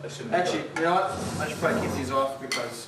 Actually, you know what? I should probably keep these off because.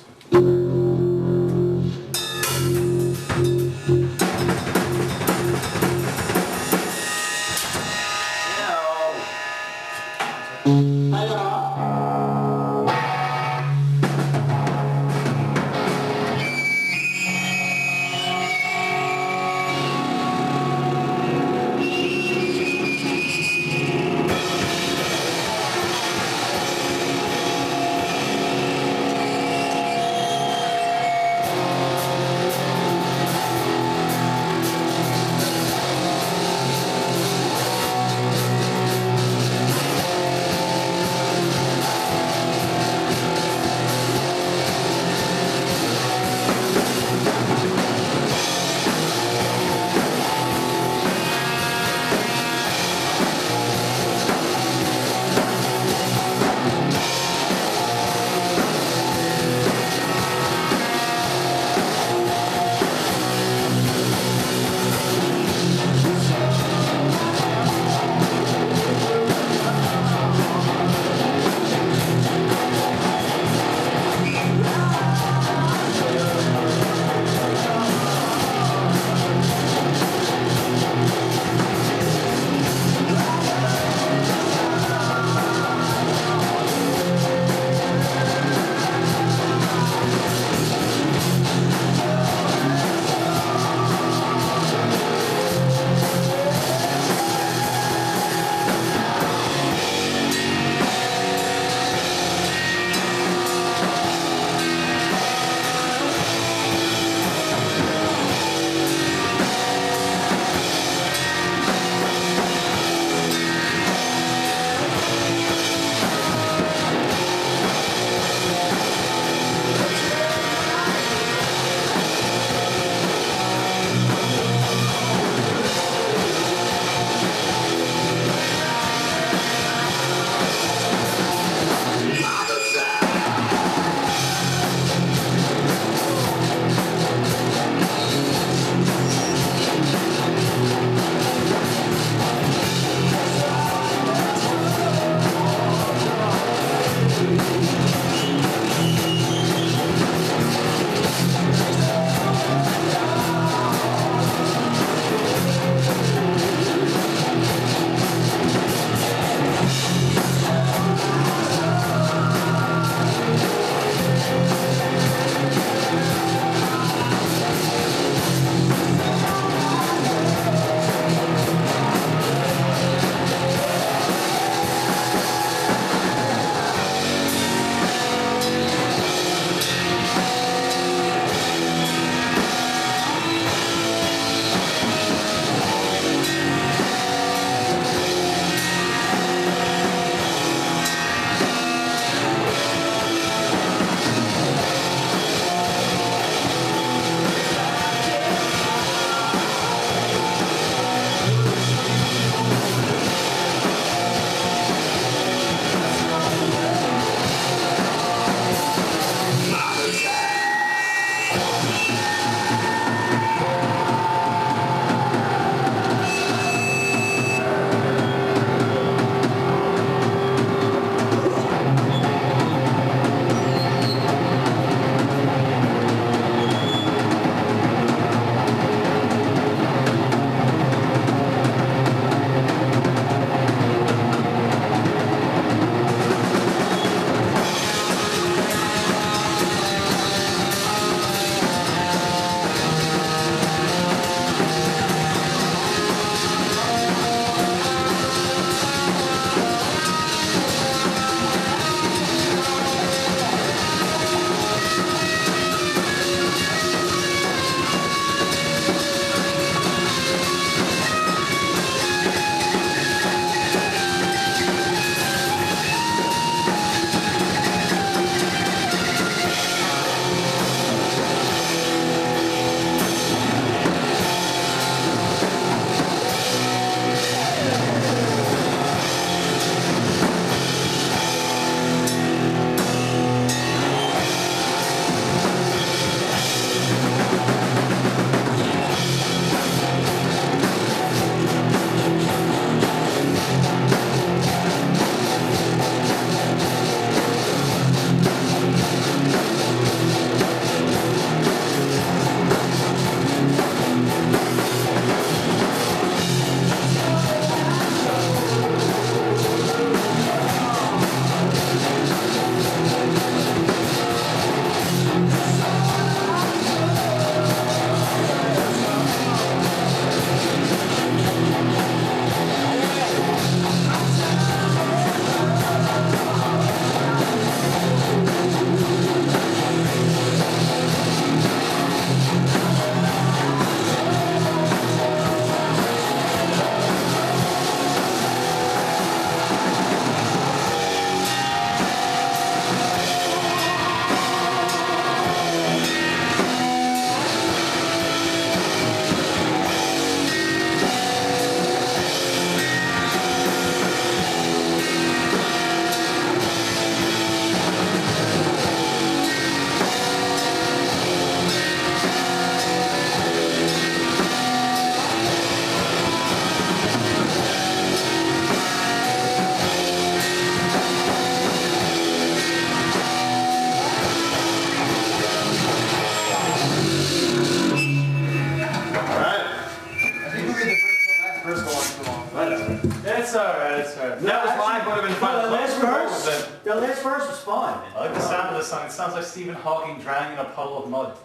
That's alright, that's alright. That was live, would have been fun. The last verse was fun. I like the sound of this song. It sounds like Stephen Hawking drowning in a puddle of mud.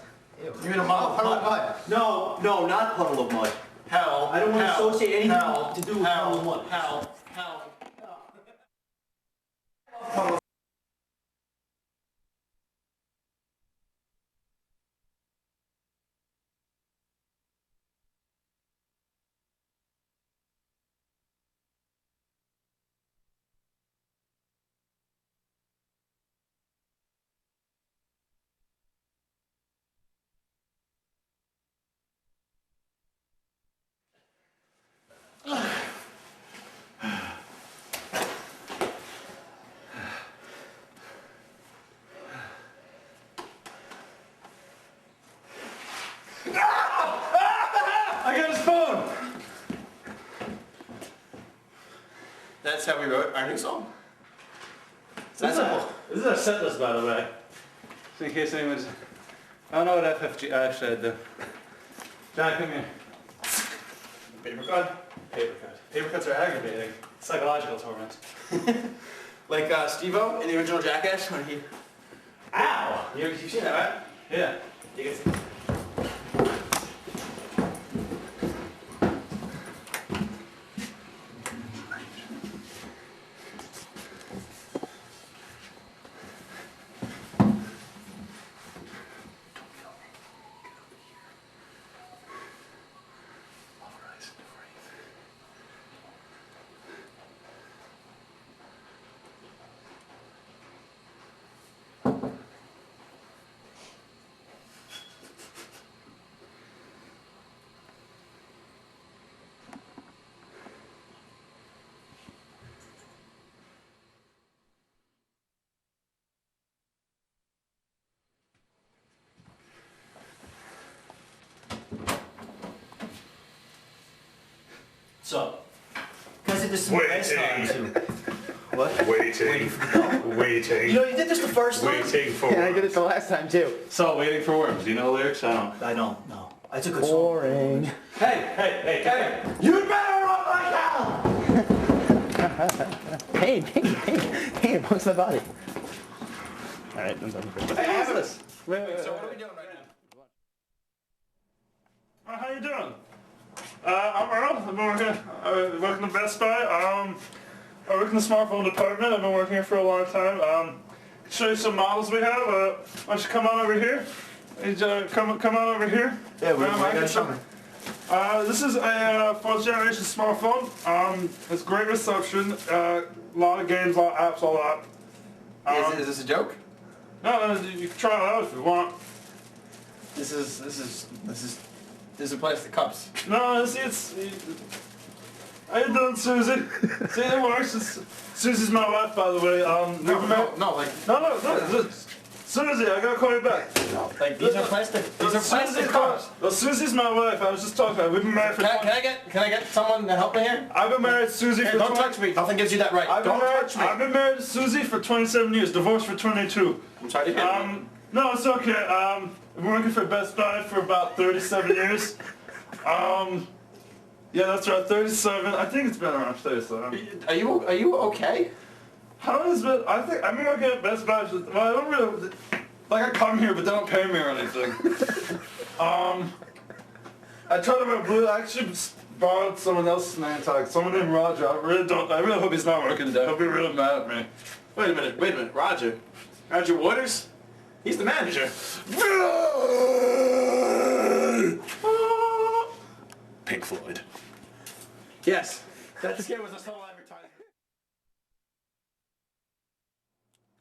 You mean a puddle of mud? No, not puddle of mud. Hell. I don't want to associate anything hell, to do with puddle of mud. Hell. I got a spoon! That's how we wrote our new song. This is a set list, by the way. So in case anyone's... I don't know what FFG... Actually, I do. John, come here. Paper cut. Paper cut. Paper cuts are aggravating. Psychological torment. Like Steve-O in the original Jackass when he... Ow! You've seen that, right? Yeah. You can see. So, because it is the last time too. What? Waiting. Waiting. You know, you did this the first time. Waiting for Yeah, I did it the last time too. So, waiting for worms. Do you know the lyrics? I don't. I don't know. It's a good Boring. Hey! You'd better run like hell! Hey, amongst my body. Alright, I'm done. Hey, what's this? Wait, so what are we doing right now? How you doing? I'm Earl. I've been working at Best Buy. I work in the smartphone department. I've been working here for a long time. Show you some models we have. Why don't you come on over here? Come on over here. Yeah, we're gonna show me. This is a fourth generation smartphone. It's great reception. A lot of games, a lot of apps, all that. Is this a joke? No, you can try it out if you want. This is plastic cups. No, see, how you doing, Susie? See, it works. Susie's my wife, by the way. No, Susie, I gotta call you back. Like these are plastic. These are plastic cups. Well, Susie's my wife. I was just talking about. We've been married for. Can I get someone to help me here? I've been married to Susie for. Don't touch me. Nothing gives you that right. Don't touch me. I've been married to Susie for 27 years. Divorced for 22. I'm sorry to hear that. No, it's okay. I've been working for Best Buy for about 37 years. Yeah, that's right, 37. I think it's been around 37. Are you okay? How has it been? I've been working at Best Buy. Well, I don't really, like I come here, but they don't pay me or anything. I tried to wear blue. I actually borrowed someone else's name tag. Someone named Roger. I really hope he's not working today. He'll be really mad at me. Wait a minute, Roger. Roger Waters? He's the manager. Pink Floyd. Yes. That skit was a solo advertisement.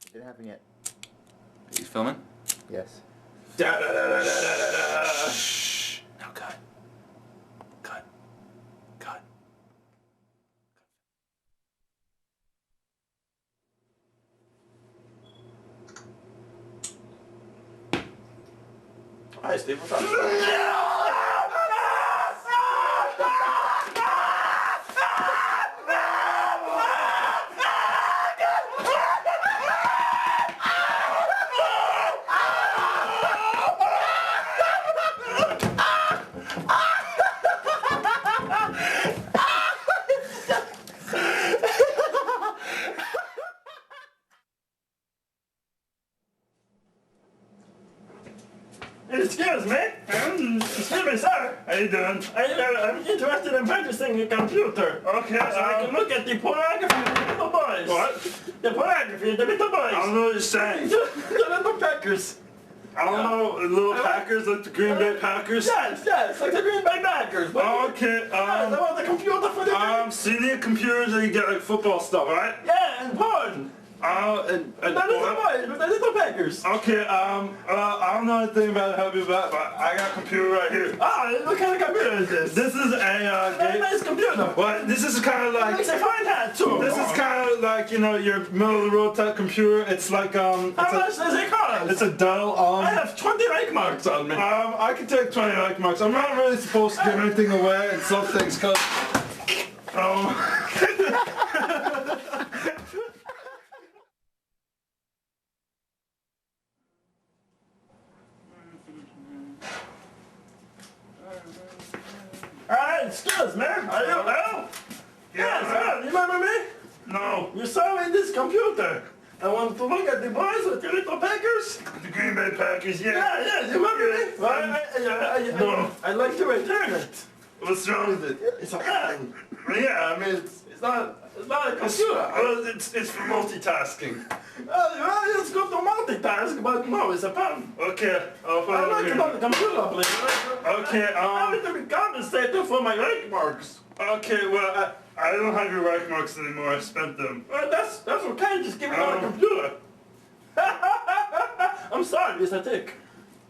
It didn't happen yet. He's filming? Yes. Shh. Now cut. Cut. Hi, Steve. What's up? Excuse me, sir. How you doing? I'm interested in purchasing a computer. Okay. So I can look at the pornography of the little boys. What? The pornography of the little boys. I don't know what you're saying. The little Packers. I don't know, little Packers, like the Green Bay Packers? Yes, like the Green Bay Packers. Okay, I want the computer for the so you need computers and you get like football stuff, right? Yeah, and porn. And the little Packers. Okay, I don't know anything about it, help you with that, but I got a computer right here. What kind of computer is this? This is a nice computer. What? This is kind of like... It's a fine hat, too. This is kind of like, you know, your middle-of-the-road type computer. It's like, How much does it cost? It's a Dell, I have 20 like marks on me. I can take 20 like marks. I'm not really supposed to give anything away and some things, cause... Excuse me, are you Earl? Yes, Earl, you remember me? No. You saw me in this computer. I wanted to look at the boys with the little Packers. The Green Bay Packers, yeah. Yeah, you remember me? Well, no. I'd like to return it. What's wrong with it? It's a pen. Yeah, I mean, it's not a computer. Well, it's for multitasking. Well, it's good to multitask, but no, it's a pen. Okay, I'll put it over here. I'd like to the computer, please. Okay, I need to be compensated for my rank marks. Okay, well, I don't have your rank marks anymore. I spent them. Well, that's okay. Just give me my computer. I'm sorry, it's a tick.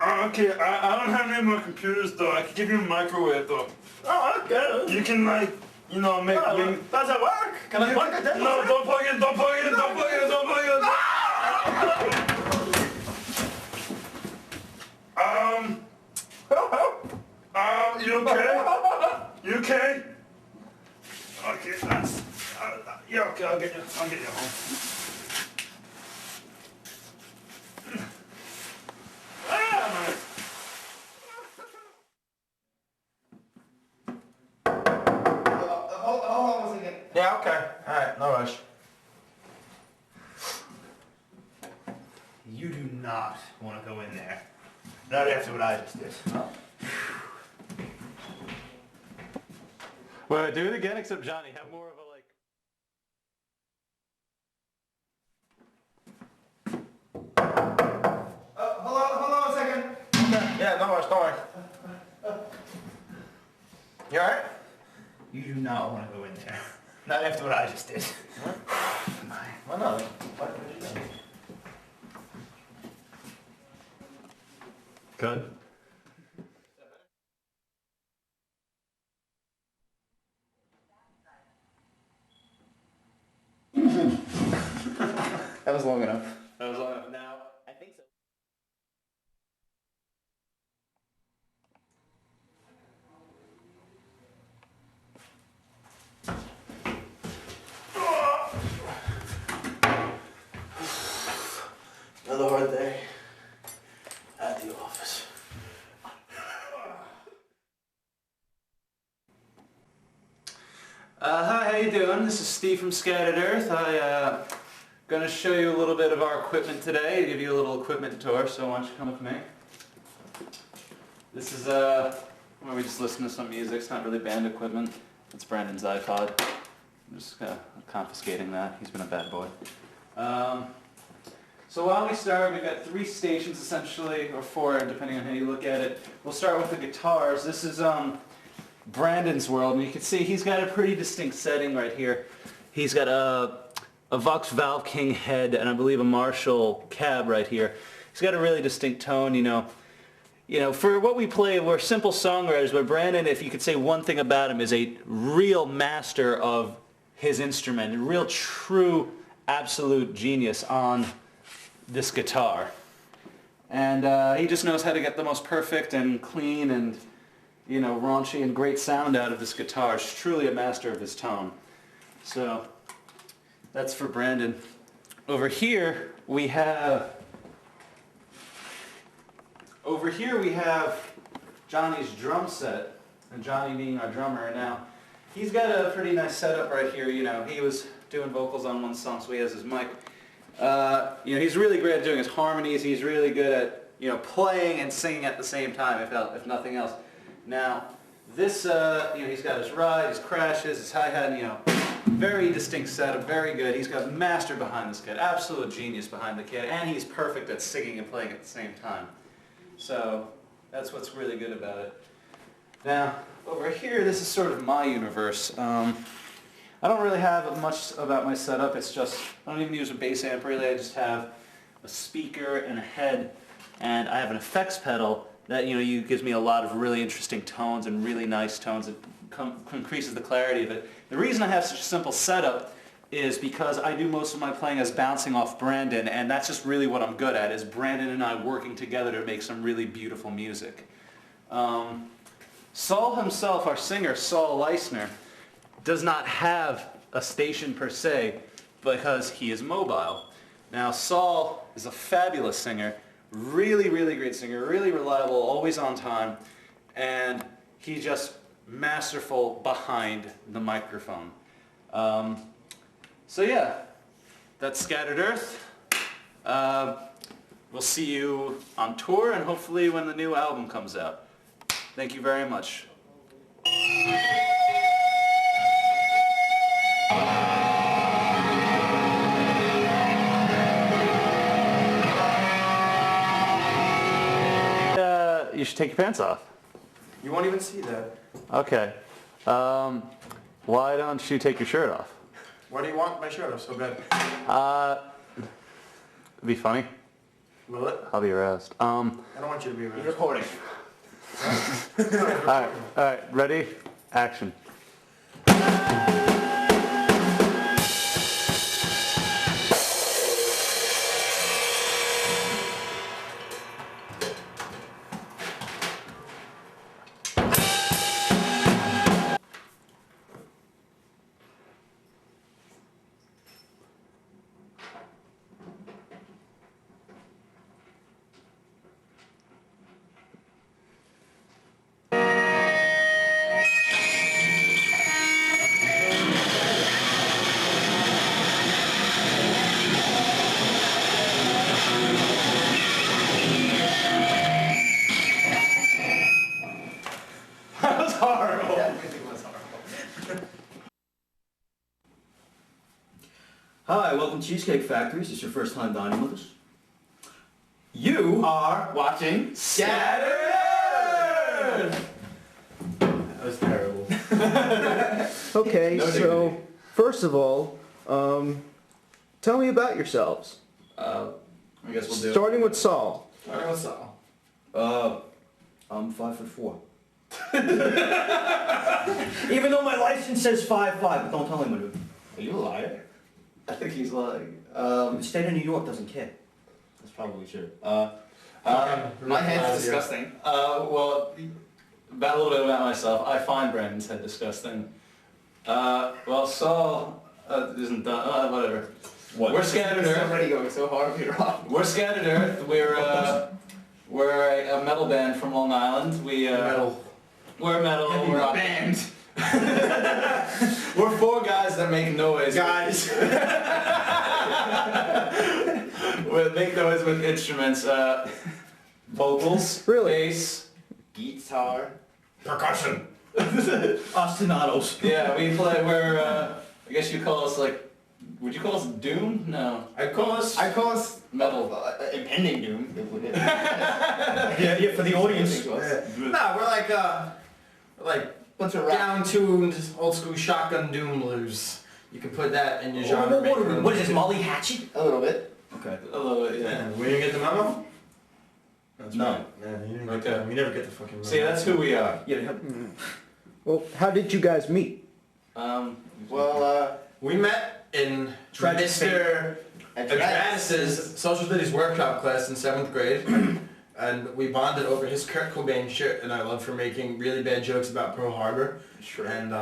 Okay, I don't have any more computers, though. I can give you a microwave, though. Oh, okay. You can, like... You know, make... Does it work? Can I plug it in? No, don't plug it, don't plug it, don't plug it, don't plug it. You okay? You okay? Okay, that's... yeah, okay, I'll get you home. Yeah, okay. Alright, no rush. You do not want to go in there. Not after what I just did. Well, do it again, except Johnny, have more of a like... Hold on a second. Okay. Yeah, no rush, don't worry. You alright? You do not want to go in there. Not after what I just did. Why not? What did you do? Cut. That was long enough. That was long enough. Now, I think so. Another hard day at the office. Hi, how you doing? This is Steve from Scattered Earth. I'm gonna show you a little bit of our equipment today, give you a little equipment tour, so why don't you come with me? This is where we just listen to some music. It's not really band equipment. It's Brandon's iPod. I'm just confiscating that. He's been a bad boy. So while we start, we've got 3 stations essentially, or 4 depending on how you look at it. We'll start with the guitars. This is Brandon's world, and you can see he's got a pretty distinct setting right here. He's got a Vox Valve King head and I believe a Marshall cab right here. He's got a really distinct tone, you know, for what we play, we're simple songwriters, but Brandon, if you could say one thing about him, is a real master of his instrument, a real true absolute genius on this guitar. And he just knows how to get the most perfect and clean and, you know, raunchy and great sound out of this guitar. He's truly a master of his tone. So that's for Brandon. Over here we have Johnny's drum set, and Johnny being our drummer. Now he's got a pretty nice setup right here. You know, he was doing vocals on one song, so he has his mic. You know, he's really great at doing his harmonies. He's really good at, you know, playing and singing at the same time, if nothing else. Now, this, he's got his ride, his crashes, his hi-hat, very distinct setup, very good. He's got master behind this kid, absolute genius behind the kid, and he's perfect at singing and playing at the same time. So, that's what's really good about it. Now, over here, this is sort of my universe. I don't really have much about my setup. It's just, I don't even use a bass amp really. I just have a speaker and a head, and I have an effects pedal that gives me a lot of really interesting tones and really nice tones. It increases the clarity of it. The reason I have such a simple setup is because I do most of my playing as bouncing off Brandon, and that's just really what I'm good at, is Brandon and I working together to make some really beautiful music. Saul himself, our singer, Saul Leisner, does not have a station per se because he is mobile. Now, Saul is a fabulous singer, really, really great singer, really reliable, always on time, and he's just masterful behind the microphone. So yeah, that's Scattered Earth. We'll see you on tour and hopefully when the new album comes out. Thank you very much. You should take your pants off. You won't even see that. Okay. Why don't you take your shirt off? Why do you want my shirt off so bad? It'd be funny. Will it? I'll be aroused. I don't want you to be around. Recording. Alright, ready? Action. Hi, welcome to Cheesecake Factory. Is this your first time dining with us? You are Watching Scattered Earth! That was terrible. Okay, No so dignity. first of all, tell me about yourselves. I guess we'll do Starting with Saul. Alright, what's up? I'm 5'4". Even though my license says 5'5", but don't tell anyone, dude. Are you a liar? I think he's lying. The state of New York doesn't care. That's probably true. my head's disgusting. Well, about a little bit about myself. I find Brandon's head disgusting. Well, Saul isn't done. Whatever. What? We're Scattered Earth. Somebody going so hard here. We're Scattered Earth. We're a metal band from Long Island. Metal. We're metal. Heavy We're rock. a band. We're four guys that make noise. Guys. We make noise with instruments. Vocals. Really? Bass. Guitar. Percussion. Ostinatos. Yeah, we play. I guess you call us like. Would you call us doom? No. I call us Metal. Impending doom. Yeah, for the audience. No, we're like Bunch of rap. down-tuned, old-school shotgun doom blues. You can put that in your genre. What is this, Molly Hatchet? A little bit. Okay. A little bit, yeah. Yeah, we didn't get the memo? That's No. right. Yeah, you didn't get Okay. the, we never get the fucking memo. See, that's who we are. Yeah, Well, how did you guys meet? We met in Tragic Mr. Adras's social studies workshop class in 7th grade, and we bonded over his Kurt Cobain shirt and I love for making really bad jokes about Pearl Harbor. Sure. And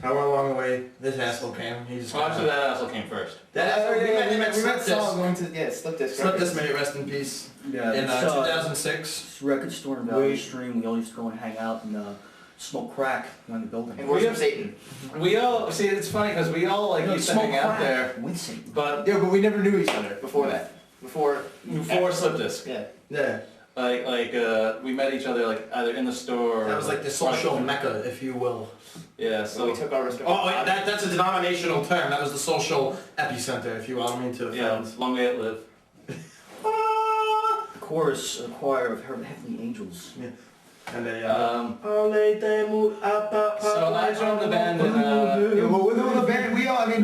however along the way this asshole came, he just Well, actually, that asshole came first. that asshole, we met Slip Disc. going to Slip Disc. Slip Disc, may it rest in peace. Yeah, In it's, 2006. this record store in Valley Stream, we all used to go and hang out and smoke crack around the building. And worship Satan. We all see. It's funny because we all like used to smoke hang out crack there, with Satan. but Yeah, but we never knew each other before that. before Slip Disc. Yeah. Yeah. We met each other like either in the store or... That was like the social mecca, if you will. Yeah, So so... we took our respective... Oh, wait, that's a denominational term. That was the social epicenter, if you will. I don't mean to Yeah, offend. long may it live. Chorus, a choir of heavenly angels. And they, So I joined the band in... Yeah, well, the band,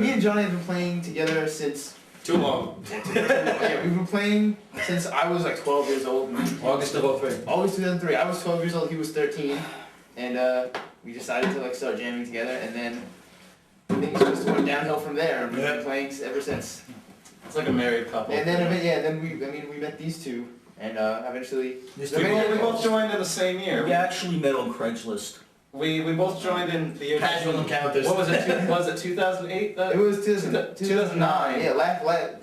me and Johnny have been playing together since... too long. Yeah, we've been playing since I was like 12 years old. August of 03. August 2003. I was 12 years old, he was 13. And we decided to like start jamming together, and then things just went downhill from there, and we've been playing ever since. It's like a married couple. And then we met these two, and eventually... These We two both joined in the same year. We actually met on Craigslist. We both joined in the year... Casual encounters. What was it? Was it 2008? It was 2009. Yeah,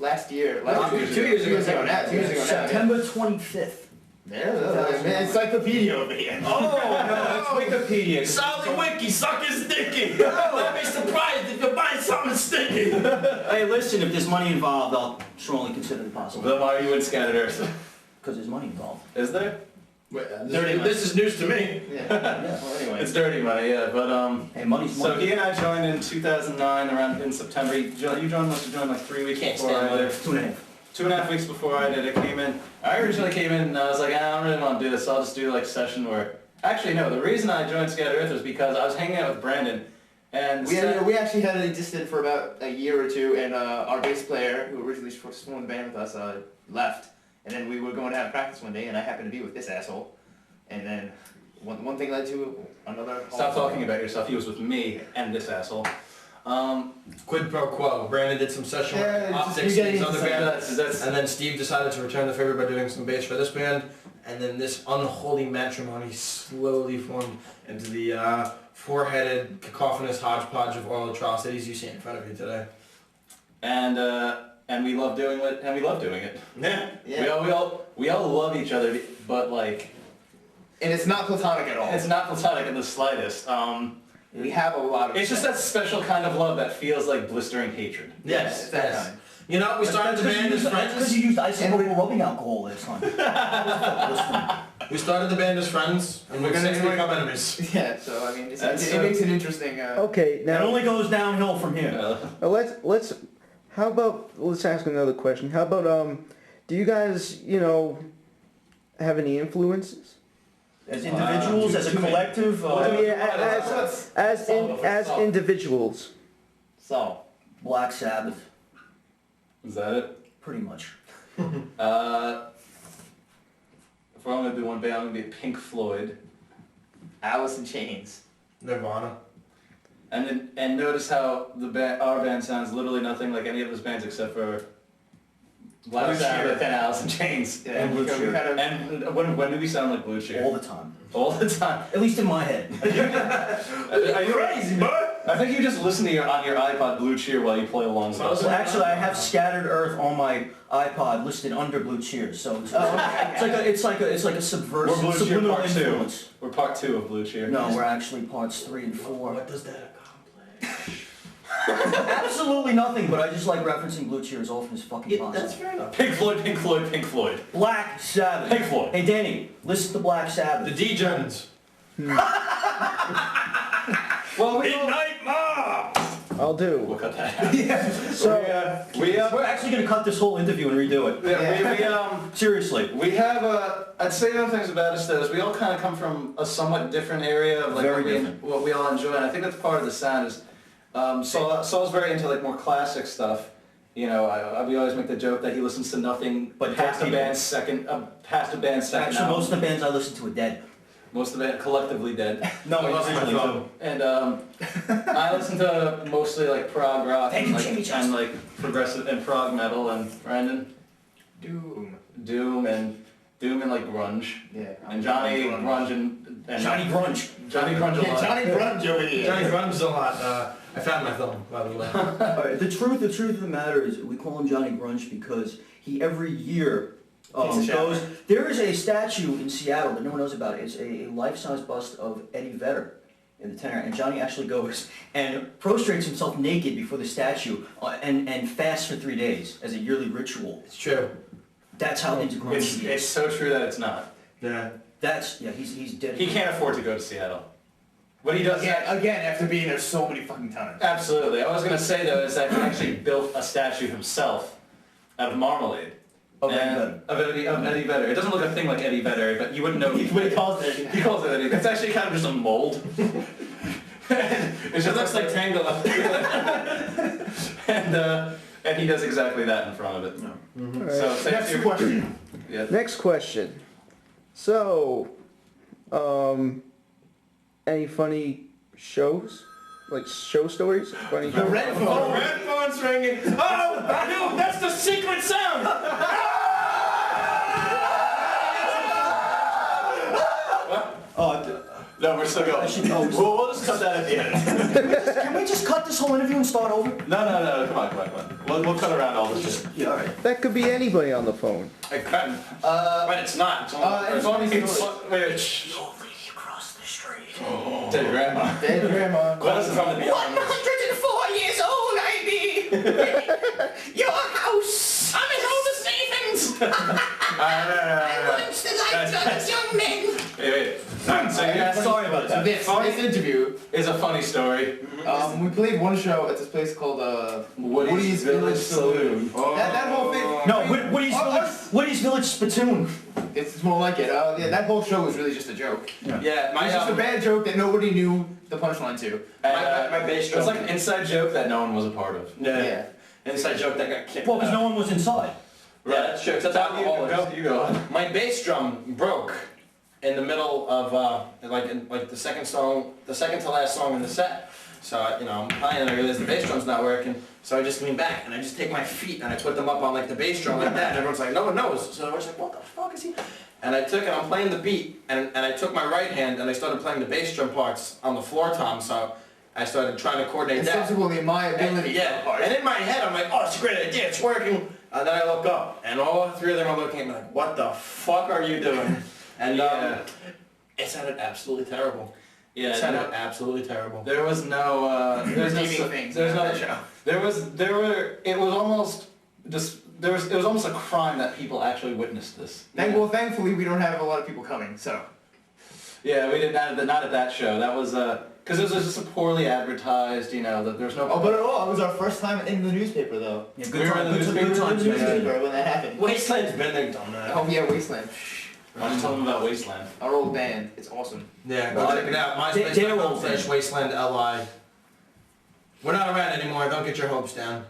last year. Two years ago. 2 years ago now. 2 years ago now. September 25th. Man, encyclopedia over here. Oh, no, it's Wikipedia. Solid wiki, suck his dicky. Don't be surprised if you buy something sticky. Hey, listen, if there's money involved, I'll strongly consider it possible. Then why are you in Scattered Earth? Because there's money involved. Is there? This is news to me. Yeah. Yeah. Well, anyway. It's dirty money, yeah, but Hey, money's So money. he and I joined in 2009, around in September. You must have joined like 3 weeks Can't before stand I did. it. 2.5. 2.5 weeks before I did, I came in. I originally came in and I was like, I don't really want to do this, so I'll just do like session work. Actually, no, the reason I joined Scattered Earth was because I was hanging out with Brandon, and We actually had it existed for about a year or two, and our bass player, who originally formed the band with us, left. And then we were going to have practice one day, and I happened to be with this asshole. And then one thing led to another. Stop talking about yourself. He was with me and this asshole. Quid pro quo. Brandon did some session work, Yeah, just optics, you get these into other some- bands, that's and then Steve decided to return the favor by doing some bass for this band, and then this unholy matrimony slowly formed into the four-headed, cacophonous hodgepodge of oral atrocities you see in front of you today. and we love doing it, and we love doing it. Yeah. Yeah. We all love each other, but like And it's not platonic at all. it's not platonic in the slightest. We have a lot of. It's just that special kind of love that feels like blistering hatred. Yes, it's that yes. kind. You know, we started the band as Because friends. you used isopropyl rubbing alcohol last time. We started the band as friends, and we're gonna become enemies. Yeah. So I mean, That's it makes it interesting. Okay, It now only goes downhill from here. let's let's ask another question. How about do you guys have any influences? As individuals, as a collective, As individuals. So. Black Sabbath, Is that it? pretty much. If we're only gonna do one band, I'm gonna be Pink Floyd. Alice in Chains. Nirvana. And notice how our band sounds literally nothing like any of those bands except for Black Blue Sabbath Cheer. and Alice in Chains. Yeah, And Blue we Cheer. kind of. And when do we sound like Blue Cheer? All the time. All the time. At least in my head. Are you crazy, bud? I think you just listen to on your iPod Blue Cheer while you play along with us. Well, actually, I have Scattered Earth on my iPod listed under Blue Cheers, so it's like a subversive, We're Blue Cheer subliminal Part 2. influence. We're part 2 of Blue Cheer. No, we're actually parts 3 and 4. What does that accomplish? Absolutely nothing, but I just like referencing Blue Cheer as often as fucking possible. That's fair enough. Pink Floyd, Pink Floyd, Pink Floyd. Black Sabbath. Pink Floyd. Hey, Danny, listen to Black Sabbath. The D-Gens. Well, Midnight Mob! I'll do. We'll cut that out. So We're actually going to cut this whole interview and redo it. Seriously. We have I'd say the other things about us though is we all kind of come from a somewhat different area of like Very what, different. what we all enjoy, and I think that's part of the sound is Saul's very into like more classic stuff. We always make the joke that he listens to nothing But past dead a band's second Actually, album. most of the bands I listen to are dead. Most of the band collectively dead. No, individually too. And I listen to mostly like prog rock Thank and you, like, Jimmy and Johnson. like progressive and prog metal and Brandon Doom. Doom and like grunge. Yeah. And Johnny grunge and Johnny Grunge. Johnny grunge a lot. Johnny Grunge over here. Johnny Grunge a lot. I found my thumb, by the way. Alright, the truth of the matter is we call him Johnny Grunge because he every year Takes a shower. goes. There is a statue in Seattle that no one knows about. It's a life-size bust of Eddie Vedder in the tenor, and Johnny actually goes and prostrates himself naked before the statue and fasts for 3 days as a yearly ritual. It's true. That's how into grunge he is. It's so true that it's not. Yeah. He's dead. He can't afford to go to Seattle. What he does... Again, after being there so many fucking times. Absolutely. I was going to say, though, is that he actually built a statue himself out of marmalade. Of Eddie Vedder. It doesn't look a thing like Eddie Vedder, but you wouldn't know. He calls it. He calls it Eddie. It's actually kind of just a mold. It just looks like Tangela. And he does exactly that in front of it. All right. So Next question. Yeah. Next question. So, any funny shows? Like show stories? Funny shows? Red phone. Red phone's ringing. Oh, Badu, that's the secret sound. No, we're still going. We'll just cut that at the end. Can we just cut this whole interview and start over? No. Come on. We'll cut around all this shit. Yeah, all right. That could be anybody on the phone. But it's not. It's only wait. Shh. Across the street. Dead grandma. Dead grandma. What else is on the beyond? 104 years old, I be. Your house. I'm as old as Nathan's. Once the lights on as young men. Wait. Alright, so Sorry about that. This interview, is a funny story. we played one show at this place called Woody's Village Saloon. That whole thing. No, Woody's Village Spittoon. It's more like it. Yeah, that whole show was really just a joke. Yeah, It was just a bad joke that nobody knew the punchline to. My bass It was drum. like an inside joke that no one was a part of. Yeah. Inside joke that got kicked Well, because out. no one was inside. Yeah, that's jokes. That's alcoholics. You go. My bass drum broke in the middle of the second to last song in the set. So I'm playing and I realize the bass drum's not working. So I just lean back and I just take my feet and I put them up on like the bass drum like that. And everyone's like, no one knows. So I was like, what the fuck is he? And I took it. I'm playing the beat and I took my right hand and I started playing the bass drum parts on the floor tom. So I started trying to coordinate And that. subsequently, my ability. And in my head, I'm like, oh, it's a great idea, it's working. And then I look up, and all three of them are looking at me like, what the fuck are you doing? And it sounded absolutely terrible. Yeah, It sounded absolutely terrible. there was no, there's no, Redeeming things there's in no, that show. it was almost a crime that people actually witnessed this. Well, thankfully, we don't have a lot of people coming, so. Yeah, we did not at that show. That was, because it was just a poorly advertised, that there's no... Oh, but it was our first time in the newspaper, though. Yeah, We were in the newspaper. Newspaper when that happened. Wasteland's been there, done that. Oh yeah, Wasteland. Why don't you tell them about Wasteland? Our old band. It's awesome. Yeah, go check it out. MySpace.com/Wasteland LI. We're not around anymore, don't get your hopes down.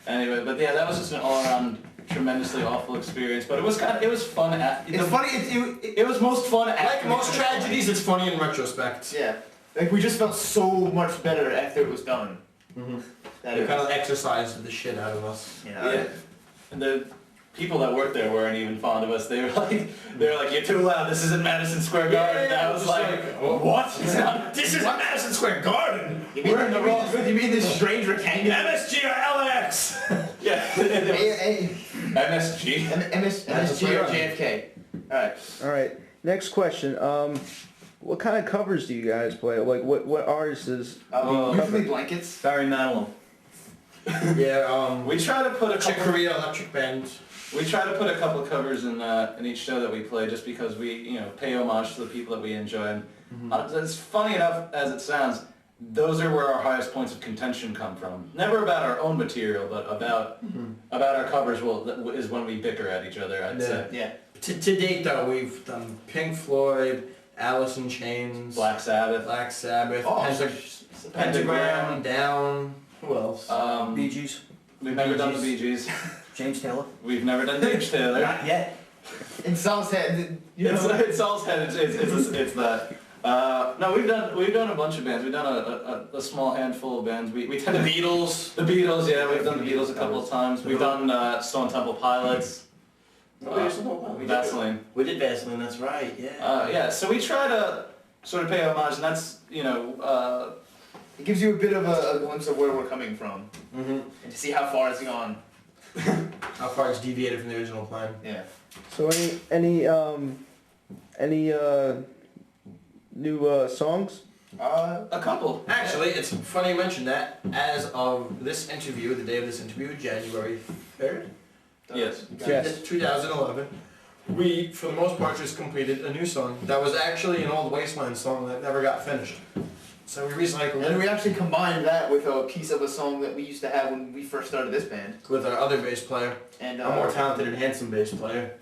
Anyway, but yeah, that was just an all-around tremendously awful experience, but it was fun. It's funny. It was most fun. Like most tragedies, it's funny in retrospect. Yeah. Like we just felt so much better after it was done. Mm-hmm. That It it kind was, of exercised the shit out of us. Yeah. And the people that worked there weren't even fond of us. They were like, "You're too loud. This isn't Madison Square Garden." And I was like, "What? It's not, this isn't Madison Square Garden. We're in the wrong." You mean this strange rectangle? MSG or LAX? Yeah. MSG. MSG or JFK. Alright. All right. Next question. What kind of covers do you guys play? Like, what artists is? Usually blankets. Barry Manilow. Yeah, We try to put a Chick couple. Corea Electric Band. We try to put a couple of covers in each show that we play, just because we pay homage to the people that we enjoy. And as funny enough as it sounds, those are where our highest points of contention come from. Never about our own material, but about our covers. Is when we bicker at each other. I'd say. Yeah. To date though, we've done Pink Floyd, Alice in Chains, Black Sabbath. Oh, Pentagram, Down. Who else? Bee Gees. We've never done the Bee Gees. James Taylor. We've never done James Taylor. Not yet. In Sal's head. It's Saul's head. It's that. No, we've done a bunch of bands. We've done a small handful of bands. We tend to Beatles. The Beatles, yeah, we've done the Beatles a couple of times. We've done Stone Temple Pilots. Vaseline. We did Vaseline, that's right, yeah. Yeah, so we try to sort of pay homage, and that's, It gives you a bit of a glimpse of where we're coming from. Mm-hmm. And to see how far it's gone. How far it's deviated from the original plan. Yeah. So any new songs? a couple. Actually, it's funny you mentioned that. As of this interview, the day of this interview, January 3rd? Yes. Yes. 2011, we, for the most part, just completed a new song that was actually an old Wasteland song that never got finished. So we recycled And it we actually combined that with a piece of a song that we used to have when we first started this band. with our other bass player, And a more talented and handsome bass player.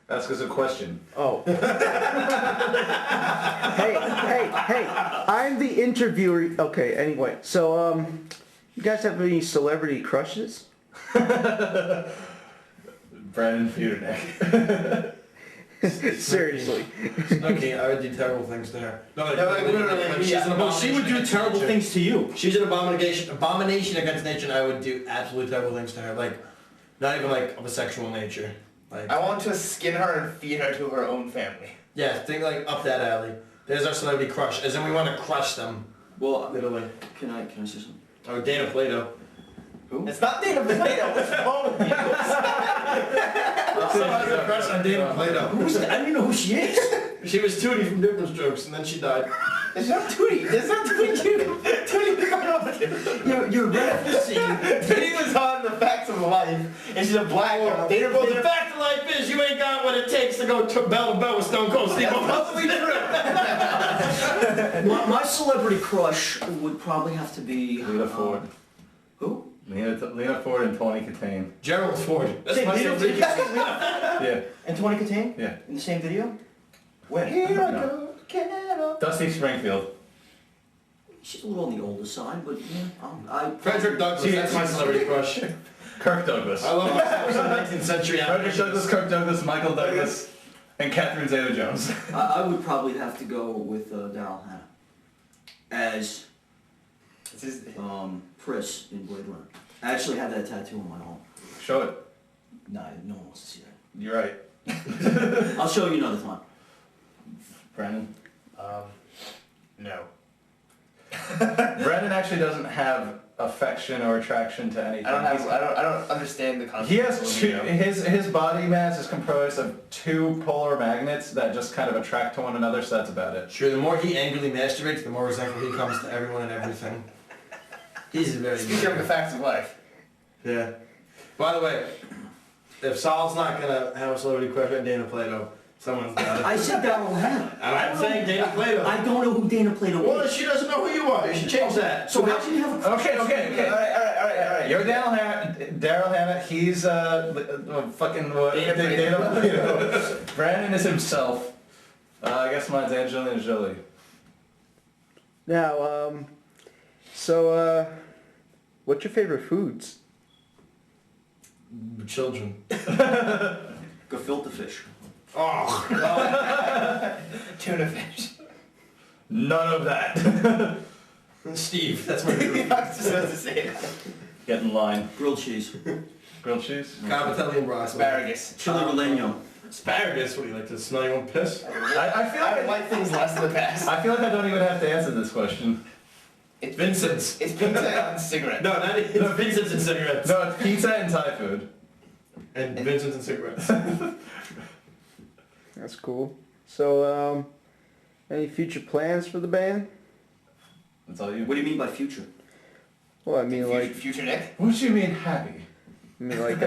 Ask us a question. Oh. Hey, I'm the interviewer. Okay, anyway. So, you guys have any celebrity crushes? Brandon Feudernick. Seriously. Snooki, I would do terrible things to her. No, like, literally, she's an Well, she would do abomination terrible against things to you. nature. She's an abomination against nature, and I would do absolutely terrible things to her. Like, not even like of a sexual nature. Like, I want to skin her and feed her to her own family. yeah, think like up that alley. There's our celebrity crush, as in we want to crush them, Well, literally. can I say something? Or Dana Plato. Who? It's not Dana Plato. What's wrong with you? So I was a crush on Dana Plato. Who's that? I don't even know who she is. She was Tootie from Different Strokes, and then she died. It's not Tootie. It's not Tootie. Tootie. You're referencing. Tootie was on The Facts of Life, and she's a black girl. Dana Well, the Plato. fact of life is, you ain't got what it takes to go bell to bell with Stone Cold Steve. Probably true. My celebrity crush would probably have to be Lena Ford. Who? Lena Ford and Tawny Katane. Gerald Ford. That's Same my video? favorite. Yeah, And Tawny Katane? yeah. In the same video? Where? Here I No. go. Canada. Dusty Springfield. She's a little on the older side, but yeah, I. Frederick Douglass, that's my celebrity crush. Kirk Douglas. I love myself some 19th century Frederick Douglass, Kirk Douglas, Michael Douglas, and Catherine Zeta-Jones. I would probably have to go with Daryl Hannah as This is Pris in Blade Runner. I actually have that tattoo on my arm. Show it. Nah, no one wants to see that. You're right. I'll show you another time. Brandon. no. Brandon actually doesn't have affection or attraction to anything. I don't understand the concept. He has of two, libido. his body mass is composed of two polar magnets that just kind of attract to one another, so that's about it. Sure, the more he angrily masturbates, the more resentful he comes to everyone and everything. He's a very Speaking of The Facts of Life. Yeah. By the way, if Sal's not gonna have a celebrity crush on Dana Plato, someone's got it. I said Daryl Hannah. I'm saying Dana Plato. I don't know who Dana Plato Well, is. she doesn't know who you are. You should change that. So how can you have a Okay. All right. You're Daryl Hannah. He's fucking what? Dana Plato. Brandon is himself. I guess mine's Angelina Jolie. Now, what's your favorite foods? Children. gefilte fish? Oh. Tuna fish. None of that. Steve, that's my favorite. I was just about to say that. Get in line. Grilled cheese. Grilled cheese. Cavatelli and Bronx. Asparagus. Chili relleno. Asparagus? What do you like to smell your own piss? I feel I like like things less in the past. I feel like I don't even have to answer this question. It's Vincent's. It's pizza and cigarette. No, not it's Vincent's and cigarettes. No, it's pizza and Thai food. And Vincent's and cigarettes. That's cool. So, any future plans for the band? That's all you. What do you mean by future? Well, I mean, like, Future Nick. What do you mean happy? We'd We'd like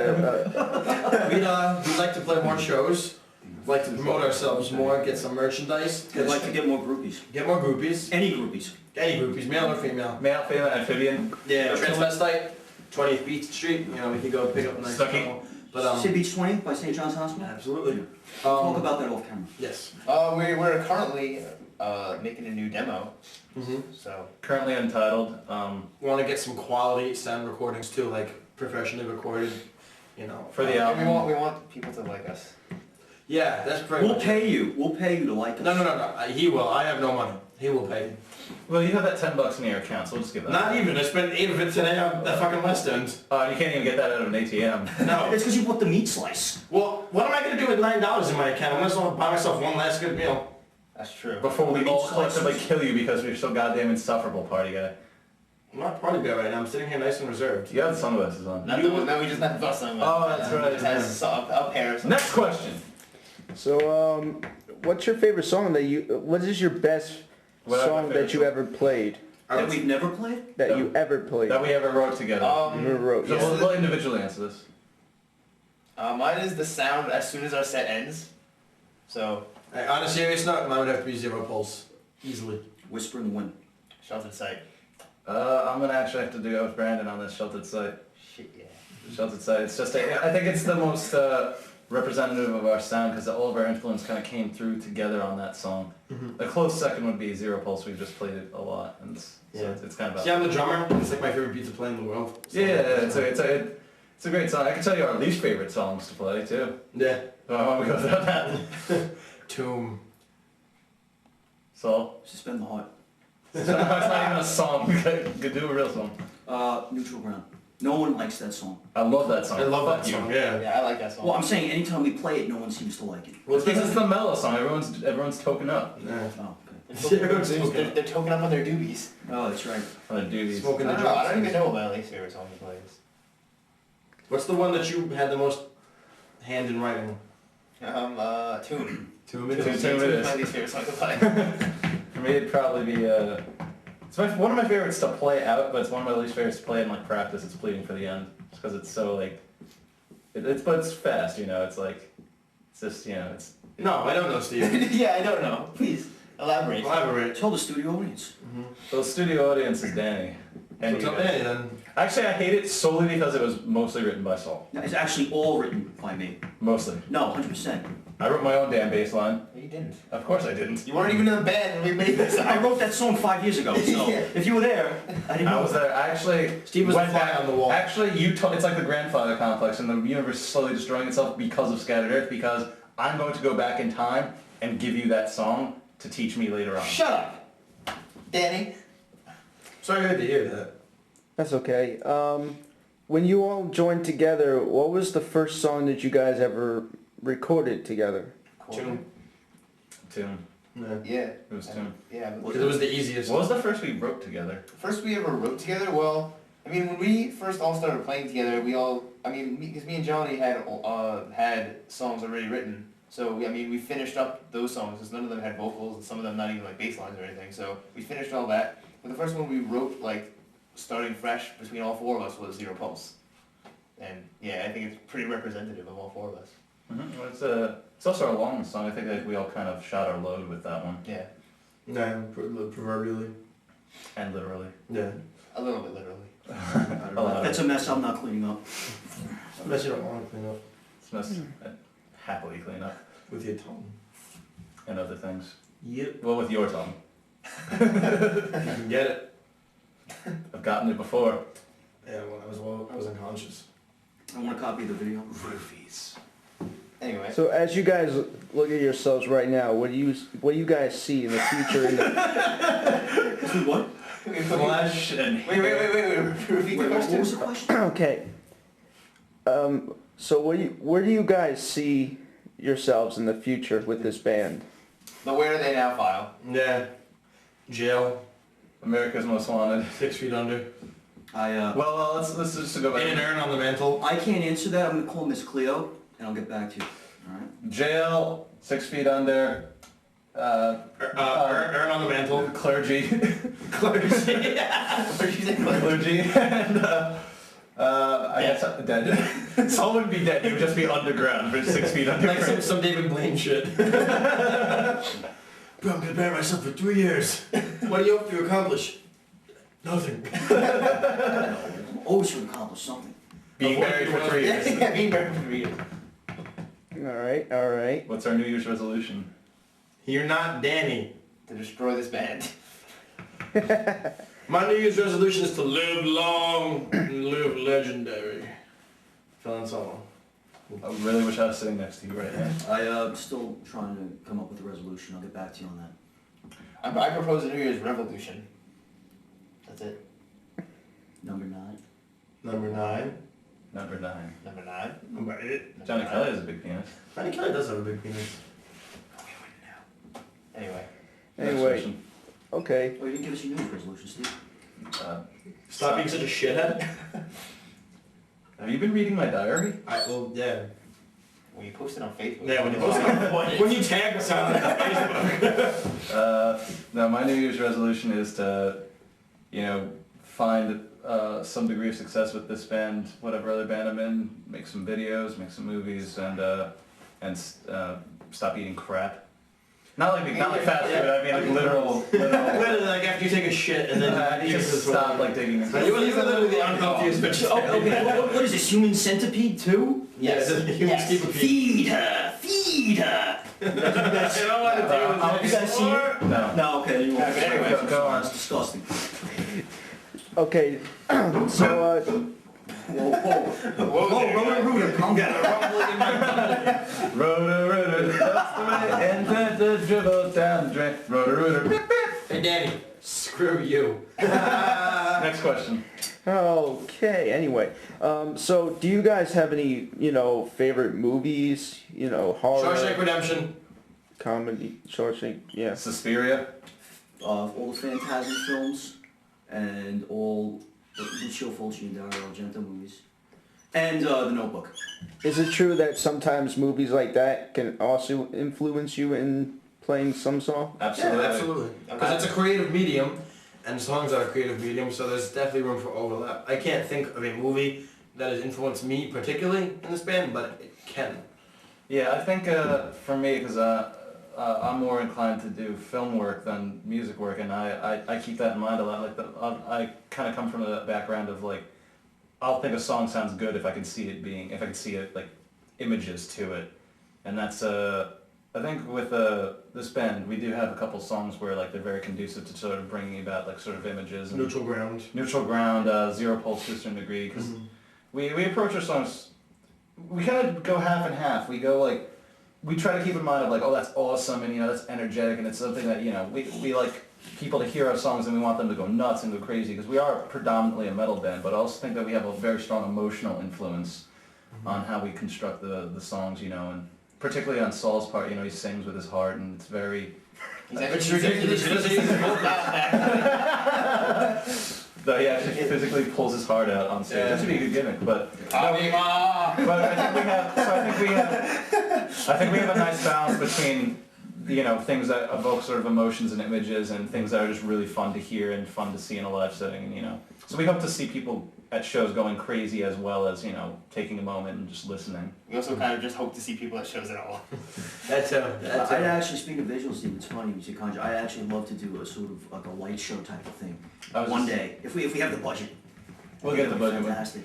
to play more shows. We'd like to promote ourselves more, get some merchandise. I'd like to get more groupies. Get more groupies. Any groupies. Any groupies, male or female. Male, female, amphibian. Yeah, transvestite, 20th Beach Street. You know, we could go pick up a nice Stucky. couple. But Sid Beach 20 by St. John's Hospital? absolutely. Talk about that off camera. Yes. We're currently making a new demo. So Currently untitled. We want to get some quality sound recordings too, like professionally recorded. You know, For the and album. we want people to like us. Yeah, that's pretty We'll much pay you. We'll pay you to like us. No. He will. I have no money. He will pay. Well, you have that $10 in your account, so we'll just give that. Not even. I spent 8 of it today on that fucking West End. You can't even get that out of an ATM. No. It's because you bought the meat slice. Well, what am I going to do with $9 in my account? I might as well buy myself one last good meal. That's true. Before we Meat all slices. collectively kill you because we're so goddamn insufferable, party guy. I'm not party guy right now. I'm sitting here nice and reserved. You have the sunglasses on. No, we just have bust on. Oh, that's right. It has a pair. Of Next question. So, what's your favorite song that what is your best What are my song favorite that you song? ever played? That we've never played? that you ever played? That we ever wrote together. You ever wrote? So Yeah. we'll individually answer this. Mine is the sound as soon as our set ends. So, Hey, on a serious note, mine would have to be Zero Pulse. Easily. Whisper in the wind. sheltered sight. I'm gonna actually have to go with Brandon on this Sheltered Sight. Shit, yeah. Sheltered Sight. It's just I think it's the most representative of our sound because all of our influence kind of came through together on that song. A close second would be Zero Pulse. We've just played it a lot, and it's kind of. See, I'm the drummer. It's like my favorite beat to play in the world. So It's a great song. I can tell you our least favorite songs to play too. Yeah. So I want to go without that. Tomb. So Suspend the heart. it's not even a song. We could do a real song. Neutral ground. No one likes that song. I love that song. I love Fuck that you. song. Yeah. Yeah, I like that song. Well, I'm saying anytime we play it, no one seems to like it. Well, it's because it's the mellow song. Everyone's token up. Yeah. Oh, They're token up on their doobies. oh, that's right. On the duties. Smoking the I don't drums. even know what my least favorite song he plays. What's the one that you had the most hand in writing? Tune. Tomb Tomb. it is. Tomb. Tune's my least favorite song to play. For me, it'd probably be it's one of my favorites to play out, but it's one of my least favorites to play in like practice. It's Pleading for the End, just because it's so like, but it's fast. You know, it's like, it's just it's. No, I don't know, Steve. Yeah, I don't know. Please, elaborate. Elaborate. Tell the studio audience. So the studio audience is Danny. And So you tell guys. Danny then. Actually, I hate it solely because it was mostly written by Saul. No, it's actually all written by me. Mostly. No, 100%. I wrote my own damn bass line. No, you didn't. Of course I didn't. You weren't even in the band when we made this. I wrote that song 5 years ago, so Yeah. if you were there, I didn't know. I was there. I actually Steve was the went fly back on the wall. Actually, it's like the grandfather complex, and the universe is slowly destroying itself because of Scattered Earth. Because I'm going to go back in time and give you that song to teach me later on. Shut up, Danny. Sorry I had to hear that. That's okay. When you all joined together, what was the first song that you guys ever recorded together? Tomb. Tune. Yeah. Yeah. It was Tune. Yeah. Because it was the easiest. What was the first we wrote together? First we ever wrote together, well, I mean, when we first all started playing together, because me and Johnny had songs already written, so we finished up those songs, because none of them had vocals, and some of them not even like bass lines or anything, so we finished all that. But the first one we wrote, like, starting fresh between all four of us was Zero Pulse. And yeah, I think it's pretty representative of all four of us. Well, it's also our longest song. I think that we all kind of shot our load with that one. Yeah, Yeah, proverbially. And literally. Yeah. a little bit literally. A lot of That's a mess I'm not cleaning up. Unless you don't want to clean up It's must happily clean up. with your tongue. And other things. Yep. Well, with your tongue. You can get it. I've gotten it before. Yeah, when I was unconscious. I want a copy of the video. Roofies. Anyway. So as you guys look at yourselves right now, what do you guys see in the future? What? Flesh and Wait, repeat the What was question. the question? Okay. So where do you guys see yourselves in the future with this band? But where are they now, File? Yeah. Jail. America's Most Wanted. 6 feet under. Well, let's just go In an back. urn on the mantle. I can't answer that. I'm gonna call Miss Cleo, and I'll get back to you. All right. Jail, 6 feet under. Urn on the mantle. Clergy. Where'd you say clergy? Clergy. And I guess dead. Someone would be dead. He would just be underground for 6 feet under. Like some David Blaine shit. Bro, I'm gonna bury myself for 3 years. What do you hope to accomplish? Nothing. I'm always gonna accomplish something. Being married for 3 years. Yeah, being married for 3 years. All right. What's our New Year's resolution? You're not Danny. To destroy this band. My New Year's resolution is to live long and live legendary. Fill in song. I really wish I was sitting next to you right now. I'm still trying to come up with a resolution. I'll get back to you on that. I propose a New Year's revolution. That's it. Number 9. Number 9. Number 9. Number 9. Number 8. Johnny Kelly has a big penis. Johnny Kelly does have a big penis. Anyway. Next Anyway, question. okay. Oh, you didn't give us your New Year's resolution, Steve. Stop being such a shithead. Have you been reading my diary? Yeah. When you post it on Facebook. Yeah, when you post it when you tag us on Facebook. No, my New Year's resolution is to you know, find some degree of success with this band, whatever other band I'm in, make some videos, make some movies, and stop eating crap. Not like fast food. I mean like literal. Literally, like after you take a shit and then you just stop like digging. You were literally the unconfused vegetarian. Oh, okay. What is this, human centipede too? Yes. Yes. Feed her! Feed her! You don't want to do You guys see it? No. No, okay. You won't. Okay, anyway, go on. It's disgusting. Okay, so Rotor, calm down. Rotor, that's the way, and the dribble down the drain. Rotor, beep, beep. Hey Danny, screw you. Next question. okay. Anyway, so do you guys have any, favorite movies? Horror, Shawshank Redemption. comedy, Shawshank, yeah. Suspiria. All the Phantasm films and all the Lucio Fulci and Dario Argento movies. And The Notebook. Is it true that sometimes movies like that can also influence you in playing some song? Absolutely. Yeah, absolutely. Because it's a creative medium, and songs are a creative medium, so there's definitely room for overlap. I can't think of a movie that has influenced me particularly in this band, but it can. Yeah, I think for me, because I'm more inclined to do film work than music work, and I keep that in mind a lot. Like I kind of come from a background of like, I'll think a song sounds good if I can see it like images to it, and that's I think with this band we do have a couple songs where like they're very conducive to sort of bringing about like sort of images and Neutral ground. neutral ground, zero pulse to a certain degree, because we approach our songs, we kind of go half and half. We go like, we try to keep in mind of like, oh that's awesome and that's energetic and it's something that we like people to hear our songs and we want them to go nuts and go crazy, because we are predominantly a metal band, but I also think that we have a very strong emotional influence on how we construct the songs, and particularly on Saul's part, he sings with his heart and it's very... It's ridiculous. He doesn't use his whole Though he actually physically pulls his heart out on stage. That should be a good gimmick, but but I think we have a nice balance between things that evoke sort of emotions and images and things that are just really fun to hear and fun to see in a live setting, and so we hope to see people at shows going crazy as well as taking a moment and just listening. We also kind of just hope to see people at shows at all. That's I'd actually, speaking of visuals, Steve, it's funny you say conjure. I'd actually love to do a sort of like a light show type of thing one day if we have the budget. We'll get the budget. Fantastic.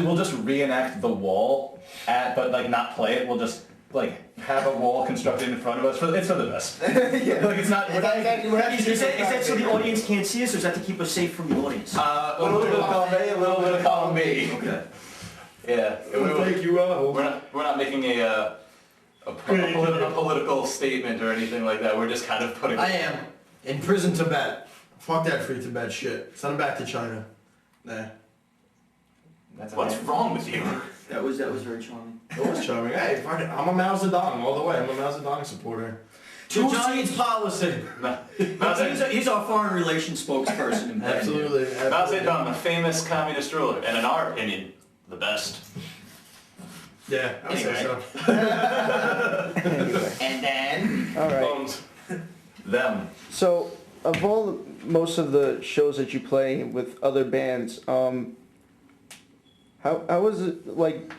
We'll just reenact the wall but like not play it. We'll just like have a wall constructed in front of us. It's for the best. Yeah. Like it's not. Is that so the audience can't see us, or is that to keep us safe from the audience? A little bit of column A, a little bit of column B. Okay. Yeah. We'll take you out. We're not making a political statement or anything like that. We're just kind of putting. I am in prison Tibet. Fuck that free Tibet shit. Send him back to China. Nah. What's wrong with you? That was very charming. It was charming. Hey, fuck it. I'm a Mao Zedong all the way. I'm a Mao Zedong supporter. Two Giants policy. He's our foreign relations spokesperson in band. Absolutely. Mao Zedong, a famous communist ruler, and in our opinion, the best. Yeah, I would say Anyway. so. Anyway, And then... all right. Bones. Them. So, of most of the shows that you play with other bands, how was it like?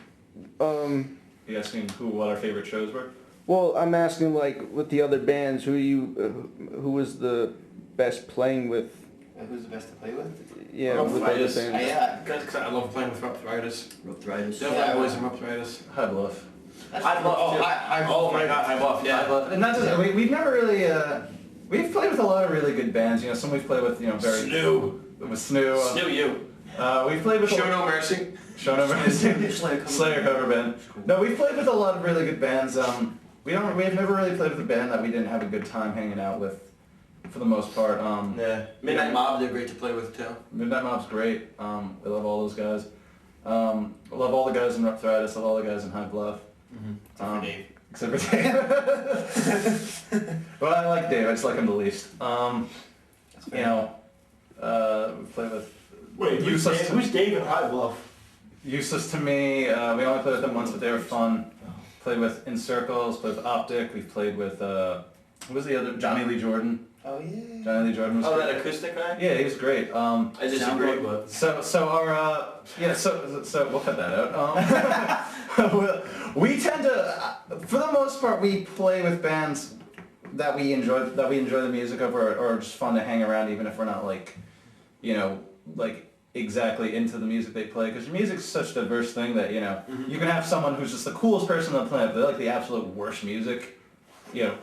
You asking what our favorite shows were? Well, I'm asking like with the other bands, who was the best playing with? Who's the best to play with? Yeah, with other Rupthritis. bands. Yeah. Because I love playing with Rupthritis. Rupthritis. Definitely boys in Rupthritis. High Bluff. Oh my god, I love, yeah. High Bluff. And not just we've never really we've played with a lot of really good bands. Some we've played with very with Snoo. Snoo you. We've played with Show No Mercy. Show No Mercy. Slayer Slayer cover band. No, we've played with a lot of really good bands. We've never really played with a band that we didn't have a good time hanging out with, for the most part. Yeah. Midnight Mob, they're great to play with too. Midnight Mob's great. We love all those guys. I love all the guys in Rupthritis. Love all the guys in High Bluff. Except for Dave. Except for Dave. Well, I like Dave. I just like him the least. We play with. Who's Dave in High Bluff? Useless to me. We only played with them once, but they were fun. Played with In Circles. Played with Optic. We've played with who was the other? Johnny Lee Jordan. Oh yeah. Johnny Lee Jordan was Oh, great. that acoustic guy? Yeah, he was great. I disagree, but... So our so we'll cut that out. We tend to, for the most part, we play with bands that we enjoy the music of, or just fun to hang around, even if we're not like, like exactly into the music they play. Because music's such a diverse thing that you can have someone who's just the coolest person on the planet, but they like the absolute worst music. Yeah.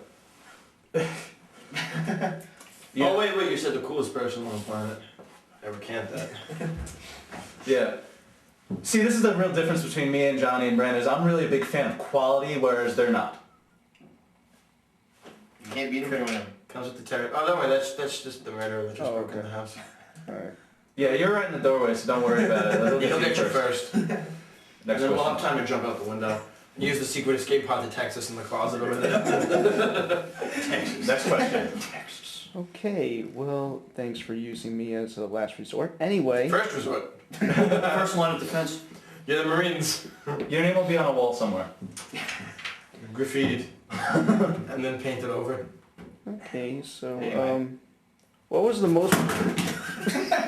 Oh wait, you said the coolest person on the planet. Never can't that. Yeah. See, this is the real difference between me and Johnny and Brandon, is I'm really a big fan of quality, whereas they're not. You can't beat him for him. Comes with the territory. Oh, don't worry, that's just the murderer that just broke in the house. Alright. Yeah, you're right in the doorway, so don't worry about it. He'll get you first. Next And then we'll question. have time to jump out the window. And use the secret escape pod to text us in the closet over there. Next question. Okay, well, thanks for using me as a last resort. Anyway, First resort. First line of defense. You're the Marines. Your name will be on a wall somewhere. Graffitied. And then painted over. okay, so, Anyway. what was the most...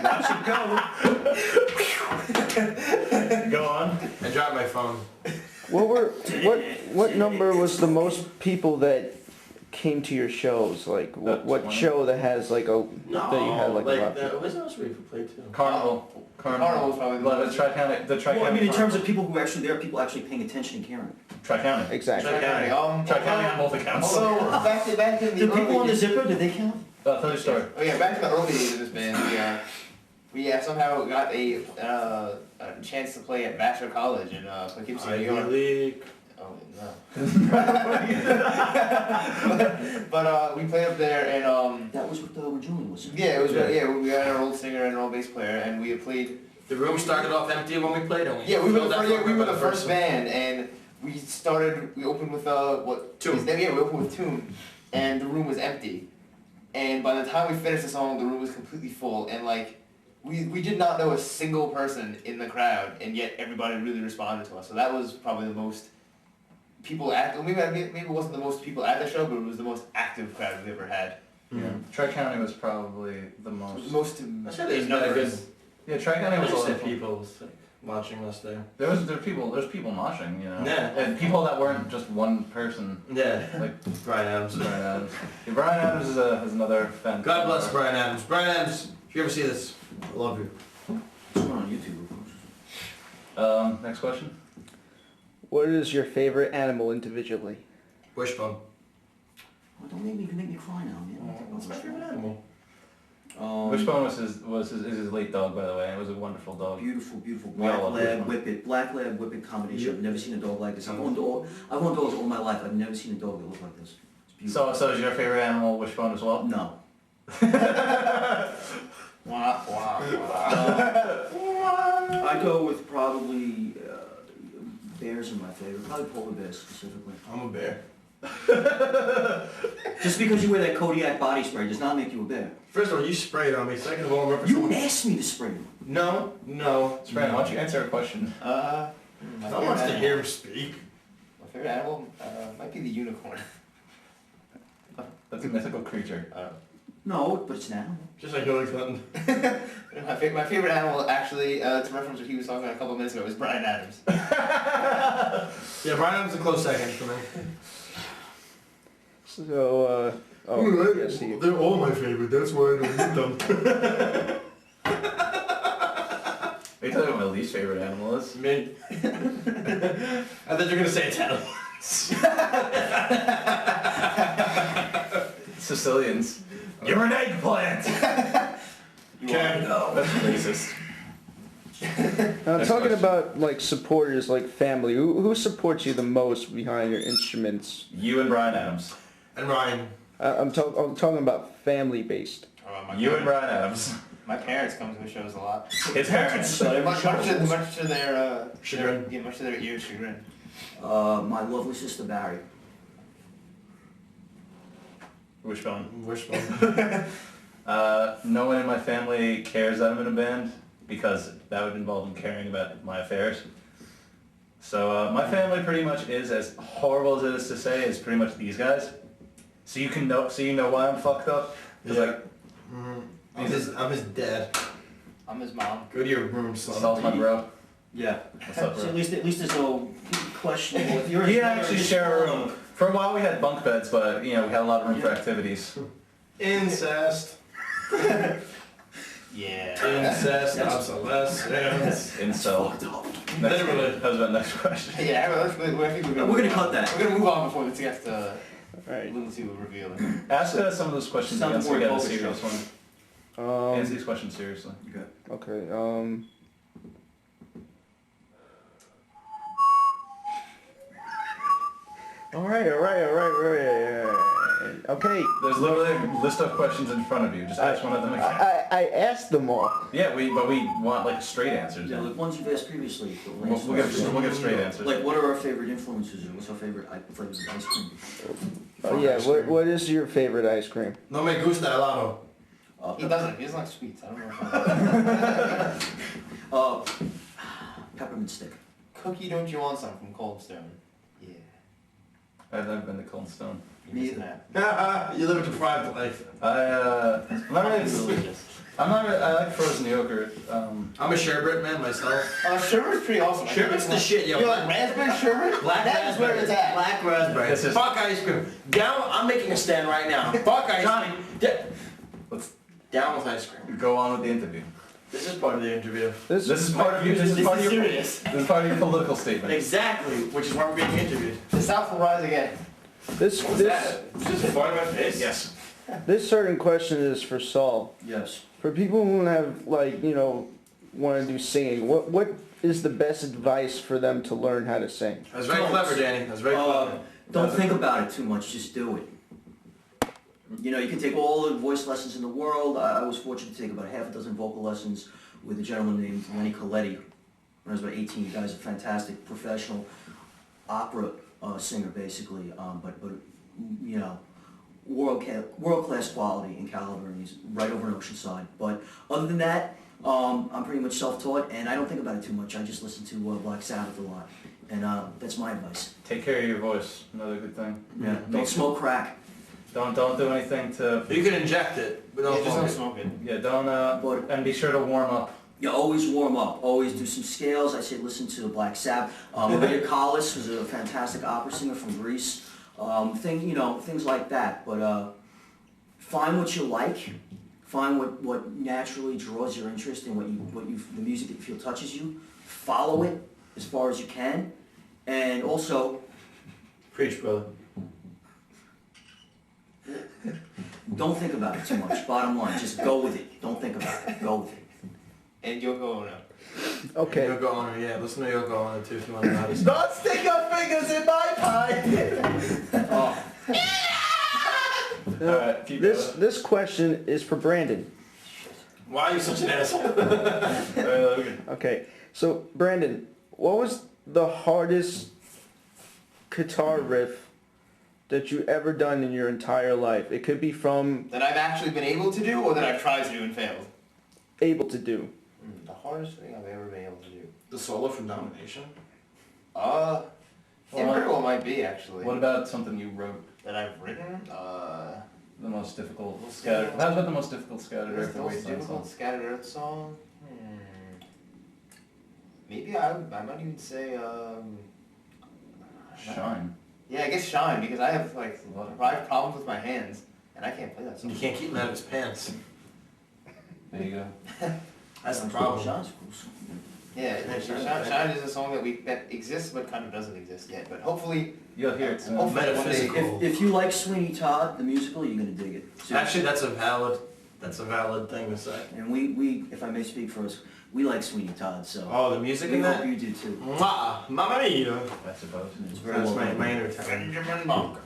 Watch it go. Go on. I dropped my phone. What number was the most people that came to your shows? Like, what 20. show that has like a, No, that you had like a lot? that was else we played too. Carnival. Carnival's probably the Well, most. Tri-County. The Tri-County. Well, I mean, in terms Carnival. of people who actually there, people actually paying attention and caring. Tri-County. Exactly. Tri-County. Tri-County. on both accounts. So back in the Did people on the days- zipper, did they count? Tell your story. Oh yeah, back in the early days of this band, we somehow got a chance to play at Vassar College in Poughkeepsie, New Ivy York. League. Oh no. But we played up there and That was with Julian, wasn't it? yeah, it was we had our old singer and our old bass player and we had played. The room started off empty when we played, and we Yeah, we were filled the that first, fucker we were by the first band and we opened with what? Tomb. Yeah, we opened with Tomb, and the room was empty. And by the time we finished the song, the room was completely full, and like, we did not know a single person in the crowd, and yet everybody really responded to us. So that was probably the most people maybe it wasn't the most people at the show, but it was the most active crowd we've ever had. Yeah. Tri-County was probably the most. I said there's not a good. Yeah, Tri-County I was a just lot of said fun. people was like watching us there. There's people moshing, Yeah. and people that weren't just one person. Yeah. Like Brian Adams. Brian Adams. Yeah, Brian Adams is another fan. God bless Brian Adams. Brian Adams, if you ever see this, I love you. It's on YouTube, of course. Next question. What is your favorite animal individually? Wishbone. Oh, don't make me cry now, man. What's my favorite animal? Wishbone was his late dog, by the way. It was a wonderful dog. Beautiful, beautiful We all black love lab Wishbone. whippet, black lab whippet combination. I've never seen a dog like this. I've owned dogs all my life. I've never seen a dog that looked like this. It's beautiful. So is your favorite animal Wishbone as well? No. Wah, wah, wah. I go with probably bears are my favorite. Probably polar bears specifically. I'm a bear. Just because you wear that Kodiak body spray does not make you a bear. First of all, you sprayed on me. Second of all, I'm You representing... asked me to spray you. No. Brandon, why don't you answer a question? My No favorite one wants to animal- hear him speak. My favorite animal might be the unicorn. That's a mythical creature. No, but it's an animal. Just like Hillary Clinton. My favorite animal, actually, to reference what he was talking about a couple of minutes ago, was Brian Adams. Yeah, Brian Adams is a close second for me. So, yes, he, They're all my favorite, that's why I don't eat them. Are you telling me what my least favorite animal is? Me. I thought you were going to say Italian. Sicilians. You're an eggplant! Okay. That's racist. now Next talking question. about like supporters, like family. Who supports you the most behind your instruments? You and Brian Adams. And Ryan. I'm talking about family based. You and Brian Adams. My parents come to the shows a lot. His parents. Much to their Chagrin. Yeah, much to their ears' chagrin. My lovely sister Barry. Wishbone. Wishbone. No one in my family cares that I'm in a band because that would involve them caring about my affairs. So my family pretty much is, as horrible as it is to say, is pretty much these guys. So you know why I'm fucked up. He's like, I'm his dad. I'm his mom. Go to your room, son. Salt's my bro. Yeah. What's up, So bro? at least there's no question. Well, if you're He and I actually share a room. For a while we had bunk beds, but you know, we had a lot of room for activities. Incest. Yeah. Incest. Obsolescence. Incel. Literally. How's about next question? Yeah, I think we're We're gonna cut that. We're gonna move on before this gets a Alright. little too revealing. Ask some of those questions Sounds again so more we get a focused, serious one. Answer these questions seriously. Okay. All right. Okay. There's literally a list of questions in front of you. Just ask one of them again. I asked them all. Yeah, but we want like straight answers. Yeah, the ones you've asked previously. We'll give straight answers. Like, what are our favorite influences, or what's our favorite flavors of ice cream? Oh yeah. What is your favorite ice cream? No me gusta helado. He doesn't like sweets. I don't know if Peppermint stick. Cookie, don't you want some from Cold Stone? Yeah. I've never been to Cold Stone. You missed that. You live a deprived life. I'm not really, I like frozen yogurt. I'm a sherbet man myself. Sherbet's pretty awesome. Sherbet's the shit, yo. You like raspberry sherbet? Black That is where it's at. Black raspberry. This is- Fuck ice cream. Down. I'm making a stand right now. Fuck ice cream. Let's Down with ice cream. go on with the interview. This is part of the interview. This is part of you. This is part of your. serious. This is part of your political statement. Exactly, which is why we're being interviewed. The South will rise again. This Just fart in my face. Yes. this certain question is for Saul. Yes. For people who have want to do singing, what is the best advice for them to learn how to sing? That's very clever, Danny. That's very clever. Don't think about it too much, just do it. You know, you can take all the voice lessons in the world. I was fortunate to take about half a dozen vocal lessons with a gentleman named Lenny Coletti when I was about 18. The guy's a fantastic professional opera singer, basically, but you know, world class quality and caliber, and he's right over in Oceanside. But other than that, I'm pretty much self-taught, and I don't think about it too much. I just listen to Black Sabbath a lot, and that's my advice. Take care of your voice. Another good thing. Yeah. Don't smoke crack. Don't do anything to. You can inject it, but don't Just smoke don't it. smoke it. Yeah, don't. And be sure to warm up. You always warm up, always do some scales. I say listen to Black Sabbath. Maria Callas was a fantastic opera singer from Greece. Things like that. But find what you like, find what naturally draws your interest and the music that you feel touches you. Follow it as far as you can, and also Preach, brother. don't think about it too much. Bottom line, just go with it. Don't think about it. Go with it. And Yoko Ono. Okay. Yoko Ono, yeah. Listen to Yoko Ono too if you want to know how to sing. Don't stick your fingers in my pie. Oh. Alright, keep going. This question is for Brandon. Why are you such an asshole? Okay. Okay. So Brandon, what was the hardest guitar riff that you ever done in your entire life? It could be from That I've actually been able to do, or that I've tried to do and failed? able to do. The hardest thing I've ever been able to do. The solo from Domination? It very well might be, actually. What about something you wrote? That I've written? The most difficult scattered. How about the most difficult scattered What's earth the or most wasteland difficult song? Scattered Earth song? Maybe I might even say, Shine. yeah, I guess Shine, because I have, A lot of- problems with my hands, and I can't play that song. You can't keep him out of his pants. There you go. That's the problem. Sean's cool song. Yeah, Shine is a song that exists, but kind of doesn't exist yet, but hopefully, You'll hear it soon. hopefully one day. Metaphysical. If you like Sweeney Todd, the musical, you're gonna dig it. Seriously. Actually, that's a valid thing to say. And we, if I may speak for us, we like Sweeney Todd, so Oh, the music we in hope that? you do too. Mwah! Mamma mia! I suppose. It's very That's well my written. inner talent. Benjamin Monk.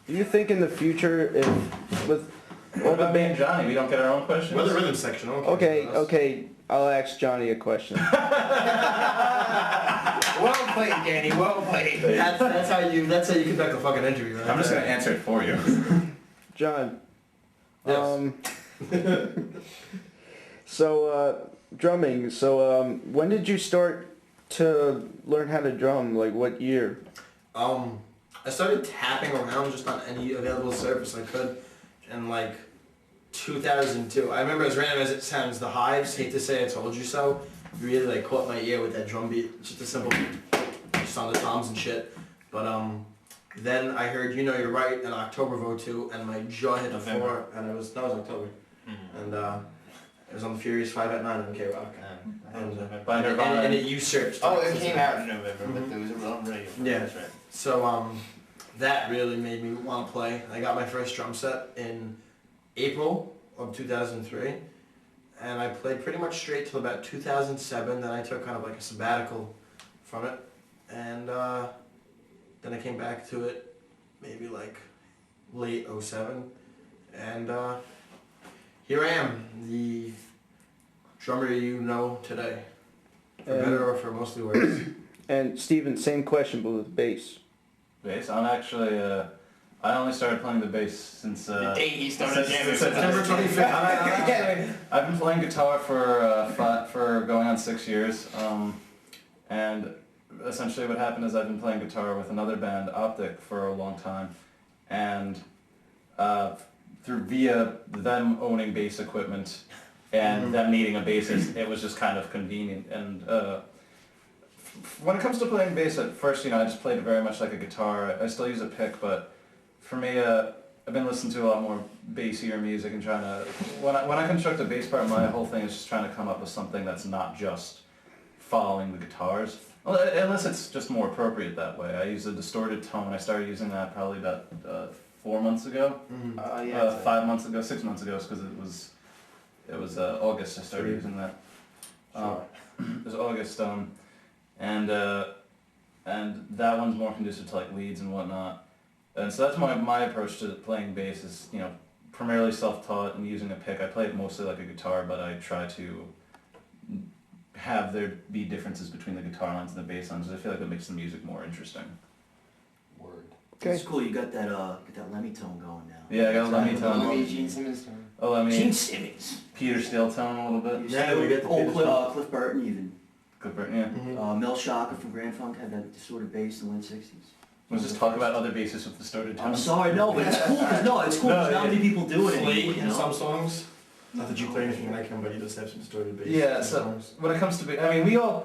Do you think in the future, if with What all the about me and band? Johnny? We don't get our own questions? We're the rhythm section. I don't care Okay, about us. okay. I'll ask Johnny a question. Well played, Danny, well played. That's how you conduct a fucking interview, right? I'm just gonna answer it for you. John. Yes. So drumming. So when did you start to learn how to drum? Like what year? I started tapping around just on any available surface I could in like 2002. I remember as random as it sounds, the Hives, Hate to Say I Told You So, really like caught my ear with that drum beat. It's just a simple, just on the toms and shit. But then I heard You Know You're Right in October of '02, and my jaw hit the floor, and that was October. And it was on the Furious 5 at 9 on K-Rock. And it usurped. Oh, it came out in November, but there was a run radio. Yeah. That's right. So that really made me want to play. I got my first drum set in April of 2003, and I played pretty much straight till about 2007. Then I took kind of like a sabbatical from it, and then I came back to it maybe like late '07, and here I am, the drummer you know today, for better or for mostly worse. And Steven, same question, but with bass. Bass? I'm actually, I only started playing the bass since... The day he started jamming. September 25th. I've been playing guitar for going on 6 years, and essentially what happened is I've been playing guitar with another band, Optic, for a long time, and via them owning bass equipment and them needing a bassist, it was just kind of convenient. And when it comes to playing bass, at first, I just played it very much like a guitar. I still use a pick, but for me, I've been listening to a lot more bassier music and trying to, when I construct a bass part, my whole thing is just trying to come up with something that's not just following the guitars, unless it's just more appropriate that way. I use a distorted tone. I started using that probably about 4 months ago, 5 months ago, 6 months ago, because it was August I started using that. It was August, and that one's more conducive to like leads and whatnot. And so that's my approach to playing bass is, primarily self-taught and using a pick. I play it mostly like a guitar, but I try to have there be differences between the guitar lines and the bass lines, because I feel like it makes the music more interesting. Word. Okay. It's cool. You got that Lemmy tone going now. Yeah, I got a Lemmy tone. Lemmy Gene Simmons tone. Oh, Lemmy. Gene Simmons. Peter Steele tone a little bit. Yeah, we get the old Peter Cliff Burton even. Good part, yeah. Mel Shocker from Grand Funk had that distorted bass in the late '60s. Let's just talk about other bassists with distorted tones. I'm sorry, no, but it's cool. It's cool. No, Not many people do it Play anymore. in some songs. Not that you play anything like him, but you just have some distorted bass. Yeah, so when it comes to,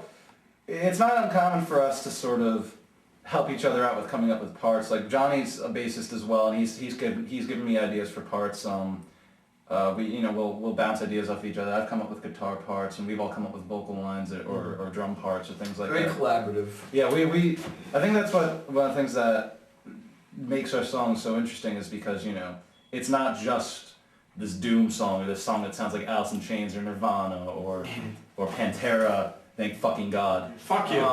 it's not uncommon for us to sort of help each other out with coming up with parts. Like Johnny's a bassist as well, and he's given me ideas for parts. We'll bounce ideas off each other. I've come up with guitar parts, and we've all come up with vocal lines or drum parts or things like Very that. collaborative. Yeah, I think that's one of the things that makes our songs so interesting is because, it's not just this doom song or this song that sounds like Alice in Chains or Nirvana or Pantera, thank fucking God. Fuck you.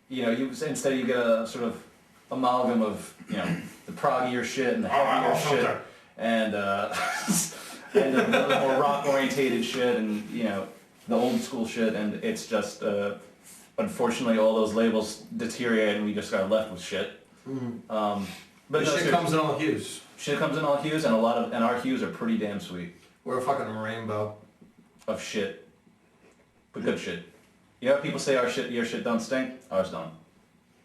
Instead you get a sort of amalgam of, the proggier shit and the heavier shit and and the more rock orientated shit and, the old school shit, and it's just, unfortunately all those labels deteriorate and we just got left with shit. But shit comes in all hues. Shit comes in all hues, and our hues are pretty damn sweet. We're a fucking rainbow of shit, but good shit. People say your shit don't stink. Ours don't.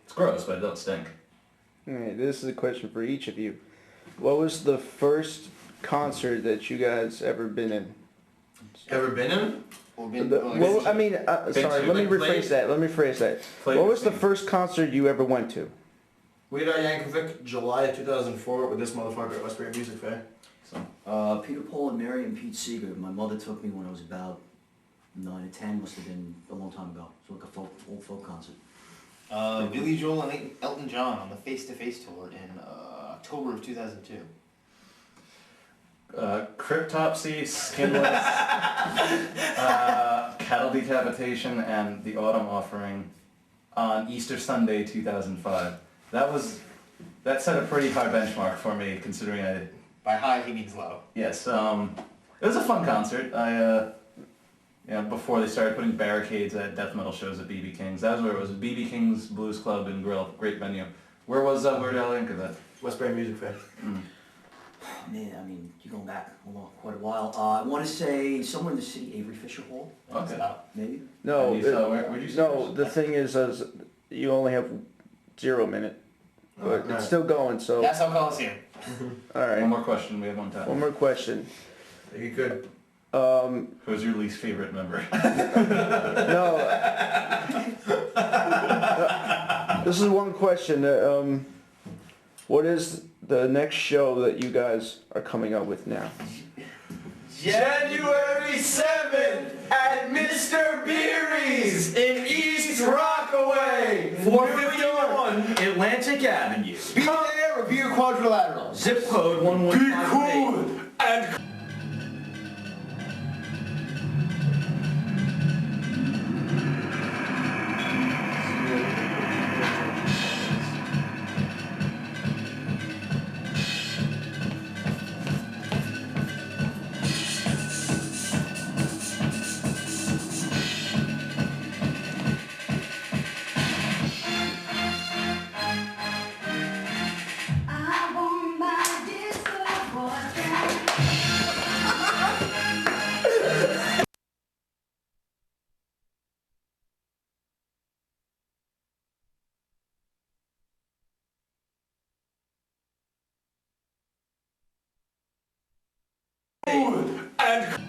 It's gross, but it don't stink. Alright, this is a question for each of you. What was the first concert that you guys ever been in? Ever been in? Let me rephrase that. What was the first concert you ever went to? Weird Al Yankovic, July of 2004, with this motherfucker at Westbury Music Fair. Peter, Paul, and Mary and Pete Seeger. My mother took me when I was about 9 or 10. Must have been a long time ago. So like a old folk concert. Billy Joel and Elton John on the Face to Face tour in October of 2002. Cryptopsy, Skinless, Cattle Decapitation, and The Autumn Offering on Easter Sunday 2005. That set a pretty high benchmark for me, considering By high, he means low. Yes, it was a fun concert. Before they started putting barricades at death metal shows at BB King's. That was where it was. BB King's Blues Club and Grill, great venue. Where was Weird Al Yankovic? Westbury Music Fair. Man, you're going back quite a while. I want to say somewhere in the city, Avery Fisher Hall. Okay. Maybe? No, where'd you see the thing is you only have 0 minute. But it's still going, so... Nassau Coliseum. All right. One more question. We have one time. One more question. You could. Who's your least favorite member? No. This is one question. What is the next show that you guys are coming up with now? January 7th at Mr. Beery's in East Rockaway, 451 Atlantic Avenue. Be there or be your quadrilateral. Zip code 115. and I want my disco boyfriend. and